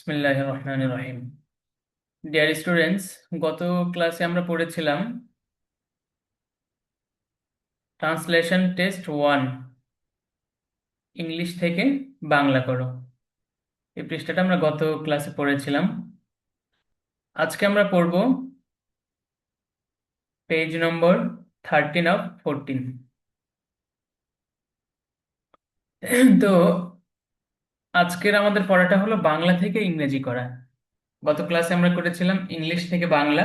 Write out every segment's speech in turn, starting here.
বিসমিল্লাহির রহমানির রহিম। Dear students, গত ক্লাসে আমরা পড়েছিলাম ট্রান্সলেশন টেস্ট 1, ইংলিশ থেকে বাংলা করো। এই পৃষ্ঠাটা আমরা গত ক্লাসে পড়েছিলাম। আজকে আমরা পড়ব পেজ নম্বর 13 of 14। তো আজকের আমাদের পড়াটা হলো বাংলা থেকে ইংরেজি করা। গত ক্লাসে আমরা করেছিলাম ইংলিশ থেকে বাংলা,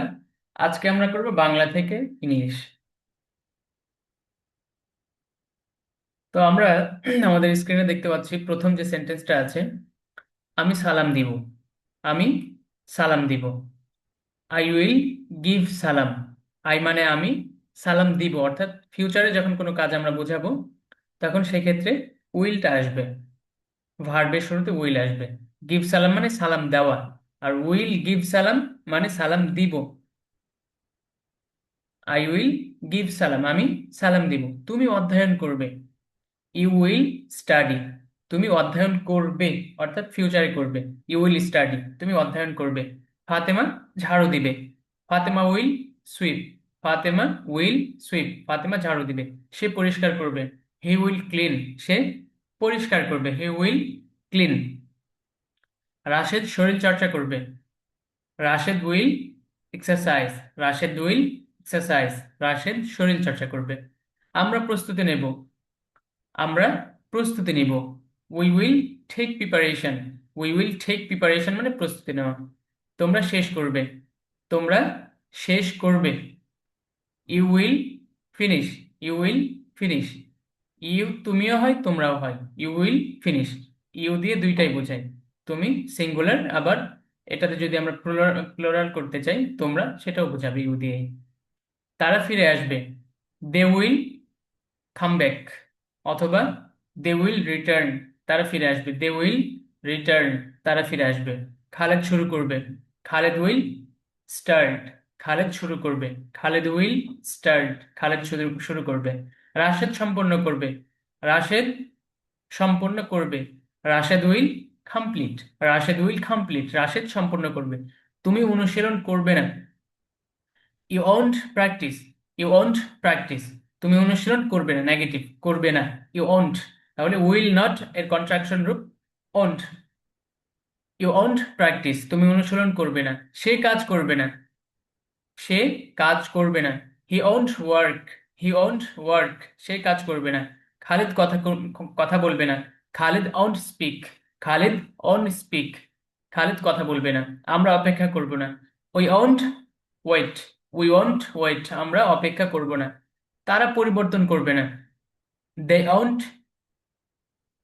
আজকে আমরা করব বাংলা থেকে ইংলিশ। তো আমরা আমাদের স্ক্রিনে দেখতে পাচ্ছি প্রথম যে সেন্টেন্সটা আছে, আমি সালাম দিব। আমি সালাম দিব। আই উইল গিভ সালাম। আই মানে আমি, সালাম দিব অর্থাৎ ফিউচারে যখন কোনো কাজ আমরা বোঝাবো তখন সেক্ষেত্রে উইলটা আসবে, ভার্বের শুরুতে উইল আসবে। গিভ সালাম মানে সালাম দেওয়া, আর উইল গিভ সালাম মানে সালাম দিব। আই উইল গিভ সালাম, আমি সালাম দিব। তুমি অধ্যয়ন করবে। You will study. তুমি অধ্যয়ন করবে অর্থাৎ ফিউচারে করবে। ইউ উইল স্টাডি, তুমি অধ্যয়ন করবে। ফাতেমা ঝাড়ু দিবে। Fatema will sweep. Fatema will sweep, Fatema ঝাড়ু দিবে। সে পরিষ্কার করবে। He will clean. সে পরিষ্কার করবে। He will clean. রাশেদ শরীর চর্চা করবে। Rashed will exercise. Rashed will exercise. Rashed শরীর চর্চা করবে। আমরা প্রস্তুতি নেব। আমরা প্রস্তুতি নিব। We will take preparation. We will take preparation মানে প্রস্তুতি নেওয়া। তোমরা শেষ করবে। তোমরা শেষ করবে। You will finish. You will finish. You তুমিও হয় তোমরাও হয়। You will finish. ইউ দিয়ে দুইটাই বোঝায়। তুমি সিঙ্গুলার, আবার এটাতে যদি আমরা প্লুরাল করতে চাই তোমরা, সেটাও বোঝাবে ইউ দিয়ে। তারা ফিরে আসবে। দে উইল কাম ব্যাক, অথবা দে উইল রিটার্ন। তারা ফিরে আসবে। দে উইল রিটার্ন, তারা ফিরে আসবে। খালেদ শুরু করবে। Khaled will start. খালেদ শুরু করবে। খালেদ উইল স্টার্ট, খালেদ শুরু শুরু করবে। রাশেদ সম্পন্ন করবে। রাশেদ সম্পন্ন করবে। Rashed will complete. Rashed will complete, Rashed সম্পন্ন করবে। তুমি অনুশীলন করবে না। You won't practice. You won't practice, তুমি অনুশীলন করবে না, নেগেটিভ করবে না। ইউ ওন্ট, তাহলে উইল নট এর কন্ট্রাকশন রূপ ওন্ট। ইউ ওন্ট প্র্যাকটিস, তুমি অনুশীলন করবে না। সে কাজ করবে না। সে কাজ করবে না। He won't work. He won't work, সে কাজ করবে না। খালিদ কথা বলবে না। Khalid won't speak. Khalid won't speak, Khalid কথা বলবে না। আমরা অপেক্ষা করব না। We won't wait. We won't wait, আমরা অপেক্ষা করব না। তারা পরিবর্তন করবে না। দে ওন্ট,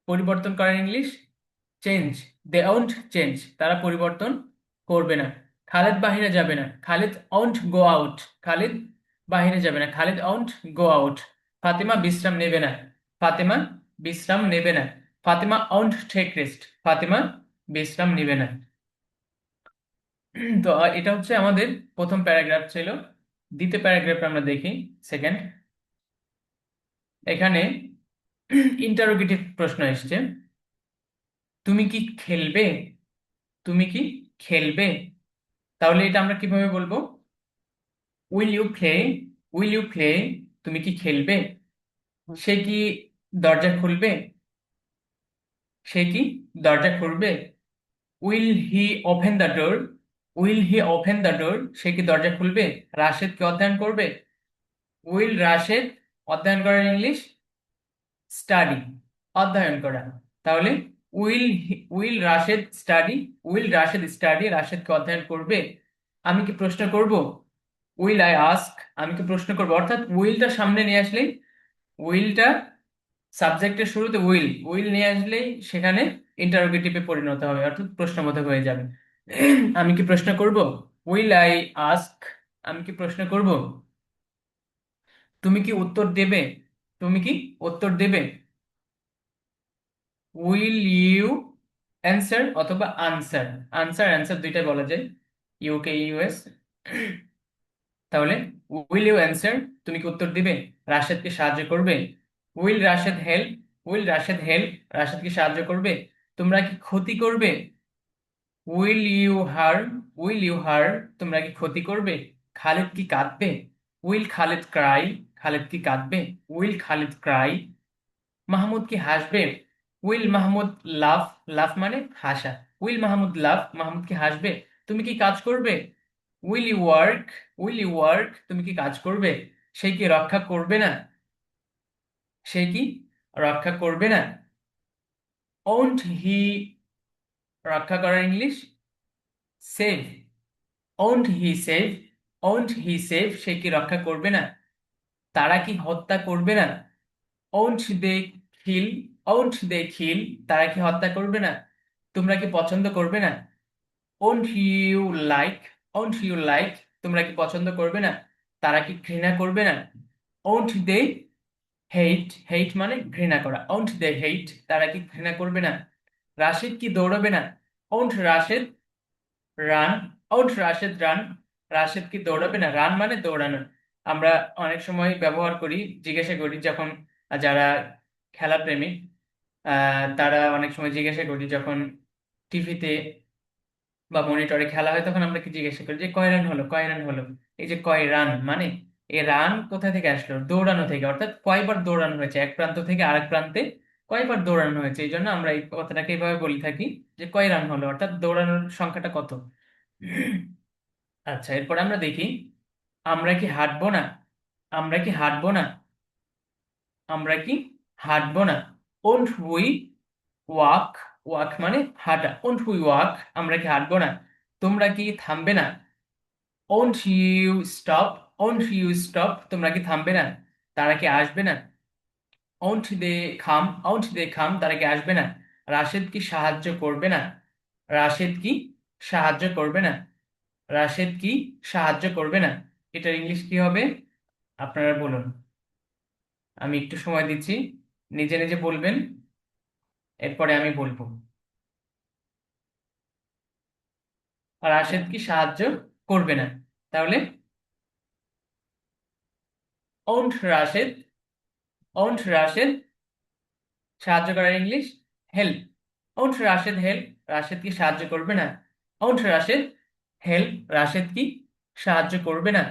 পরিবর্তন করেন English change. They won't change, তারা পরিবর্তন করবে না। খালিদ বাহিরে যাবে না। Khalid won't go out. Khalid বাহিরে যাবে না। Khalid won't go out. Fatima বিশ্রাম নেবে না। ফাতিমা বিশ্রাম নেবে না। Fatima won't take rest. Fatima বিশ্রাম নেবে না। তো এটা হচ্ছে আমাদের প্রথম প্যারাগ্রাফ ছিল। দ্বিতীয় প্যারাগ্রাফ আমরা দেখি, সেকেন্ড। এখানে ইন্টারোগেটিভ প্রশ্ন এসছে। তুমি কি খেলবে? তুমি কি খেলবে? তাহলে এটা আমরা কিভাবে বলবো? Will you play. Will you play, তুমি কি খেলবে? সে কি দরজা খুলবে? সে কি দরজা খুলবে? Will he open the door. Will he open the door, সে কি দরজা খুলবে? রাশেদ কি অধ্যয়ন করবে? উইল রাশেদ অধ্যয়ন করার ইংলিশ স্টাডি, অধ্যয়ন করা। তাহলে will will Rashed study. Will Rashed study, রাশেদকে অধ্যয়ন করবে। আমি কি প্রশ্ন করব? উইল আই আস্ক, আমি কি প্রশ্ন করব। অর্থাৎ উইলটা সামনে নিয়ে আসলেই, উইলটা সাবজেক্টের শুরুতে উইল উইল নিয়ে আসলেই সেখানে ইন্টারোগেটিভে পরিণত হবে, অর্থাৎ প্রশ্নবোধক হয়ে যাবে। আমি কি প্রশ্ন করব? উইল আই আস্ক, আমি কি প্রশ্ন করব। তুমি কি উত্তর দেবে? তুমি কি উত্তর দেবে? উইল ইউ অ্যান্সার অথবা আনসার। আনসার অ্যান্সার দুইটাই বলা যায়, ইউকে ইউএস। তাহলে উইল ইউ অ্যান্সার, তুমি কি উত্তর দিবে? রাশেদকে সাহায্য করবে। Will Rashed help. Will Rashed help, রাশেদকে সাহায্য করবে। তোমরা কি ক্ষতি করবে? Will you harm, will you harm, তোমরা কি ক্ষতি করবে? খালিদ কি কাঁদবে? উইল খালিদ ক্রাই, খালিদ কি কাঁদবে? Will Khalid Cry. মাহমুদ কি হাসবে? উইল মাহমুদ লাফ, লাফ মানে হাসা। উইল মাহমুদ লাফ, মাহমুদ কি হাসবে? তুমি কি কাজ করবে? Will you work, will you work, তুমি কি কাজ করবে? সে কি রক্ষা করবে না? সে কি রক্ষা করবে না? ওন্ট হি, রক্ষা করার English save. Won't he save, won't he save, সে কি রক্ষা করবে না? তারা কি হত্যা করবে না? ওন্ট দে কিল, ওন্ট দে কিল, তারা কি হত্যা করবে না? তোমরা কি পছন্দ করবে না? Won't you like, won't you like, তোমরা কি পছন্দ করবে না? তারা কি ঘৃণা করবে না? ওন্ট দে হেইট, হেইট মানে ঘৃণা করা। ওন্ট দে হেইট, তারা কি ঘৃণা করবে না? রাশিদ কি দৌড়াবে না? Won't Rashed run, won't Rashed run, Rashed কি দৌড়াবে না? রান মানে দৌড়ানো। আমরা অনেক সময় ব্যবহার করি, জিজ্ঞাসা করি যখন যারা খেলা প্রেমী, তারা অনেক সময় জিজ্ঞাসা করি যখন টিভিতে বা মনিটরে খেলা হয়, তখন আমরা কি জিজ্ঞাসা করি যে কয় রান হলো, কয় রান হলো। এই যে কয় রান মানে, এই রান কোথা থেকে আসলো? দৌড়ানো থেকে, অর্থাৎ কয়বার দৌড়ানো হয়েছে এক প্রান্ত থেকে আরেক প্রান্তে, কয়বার দৌড়ানো হয়েছে। এই জন্য আমরা এই কথাটাকে এইভাবে বলে থাকি যে কয় রান হলো, অর্থাৎ দৌড়ানোর সংখ্যাটা কত। আচ্ছা, এরপর আমরা দেখি আমরা কি হাঁটবো না, আমরা কি হাঁটবো না, আমরা কি হাঁটবো না। ওন্ট উই ওয়াক, ওয়াক মানে হাঁটা। ওন্ট উই ওয়াক, আমরা কি হাঁটবো না। তোমরা কি থামবে না? Won't you stop, won't you stop, তোমরা কি থামবে না? তারা কি আসবে না? ওন্ট দে খাম, ওন্ট দে খাম, তারা কি আসবে না? রাশেদ কি সাহায্য করবে না? রাশেদ কি সাহায্য করবে না? রাশেদ কি সাহায্য করবে না? এটার ইংলিশ কি হবে আপনারা বলুন। আমি একটু সময় দিচ্ছি, নিজে নিজে বলবেন, এরপরে আমি বলবো। রাশেদ কি সাহায্য করবে না, তাহলে ওন্ট রাশেদ, ওন্ট রাশেদ সাহায্য করার English help. Won't Rashed help, Rashed কি সাহায্য করবে না? ওন্ট রাশেদ হেল্প, রাশেদ কি সাহায্য করবে না?